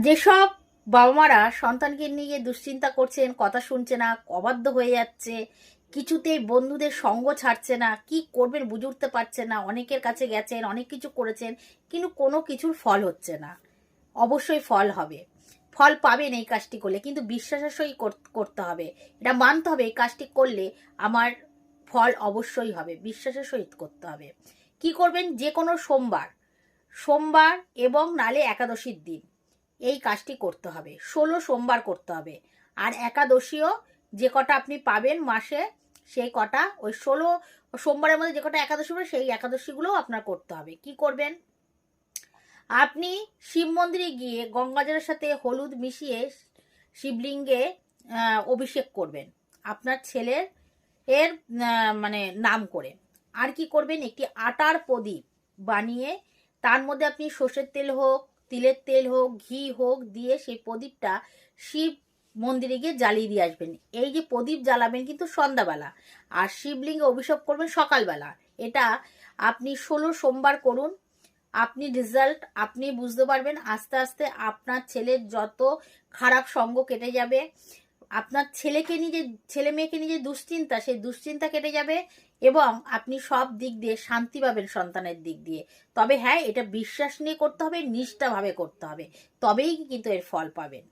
যেসব বাবা মারা সন্তানকে নিয়ে দুশ্চিন্তা করছেন, কথা শুনছে না, অবাধ্য হয়ে যাচ্ছে, কিছুতেই বন্ধুদের সঙ্গ ছাড়ছে না, কি করবেন বুঝে উঠতে পারছে না, অনেকের কাছে গেছেন, অনেক কিছু করেছেন, কিন্তু কোনো কিছুর ফল হচ্ছে না। অবশ্যই ফল হবে, ফল পাবেন এই কাজটি করলে, কিন্তু বিশ্বাসের সহিত করতে হবে। এটা মানতে হবে এই কাজটি করলে আমার ফল অবশ্যই হবে, বিশ্বাসের সহিত করতে হবে। কি করবেন? যে কোনো সোমবার, সোমবার এবং নালে একাদশীর দিন এই কাজটি করতে হবে। 16 সোমবার করতে হবে। আর একাদশীও যে কটা আপনি পাবেন মাসে, সেই কটা ওই 16 সোমবারের মধ্যে যে কটা একাদশী হবে সেই একাদশীগুলোও আপনার করতে হবে। কি করবেন? আপনি শিব মন্দিরে গিয়ে গঙ্গাজলের সাথে হলুদ মিশিয়ে শিবলিঙ্গে অভিষেক করবেন আপনার ছেলের এর মানে নাম করে। আর কি করবেন? একটি আটার প্রদীপ বানিয়ে তার মধ্যে আপনি সর্ষের তেল হোক, তিলের তেল হোক, ঘি হোক দিয়ে সেই প্রদীপটা শিব মন্দিরে গিয়ে জ্বালিয়ে দিয়ে আসবেন। এই যে প্রদীপ জ্বালাবেন কিন্তু সন্ধ্যাবেলা, আর শিবলিঙ্গে অভিষেক করবেন সকালবেলা। এটা আপনি 16 সোমবার করুন। আপনি রেজাল্ট আপনি বুঝতে পারবেন। আস্তে আস্তে আপনার ছেলের যত খারাপ সঙ্গ কেটে যাবে, আপনার ছেলেকে নিয়ে যে ছেলে মেয়েকে নিয়ে যে দুশ্চিন্তা, সেই দুশ্চিন্তা কেটে যাবে, এবং আপনি সব দিক দিয়ে শান্তি পাবেন সন্তানের দিক দিয়ে। তবে হ্যাঁ, এটা বিশ্বাস নিয়ে করতে হবে, নিষ্ঠাভাবে করতে হবে, তবেই কিন্তু এর ফল পাবেন।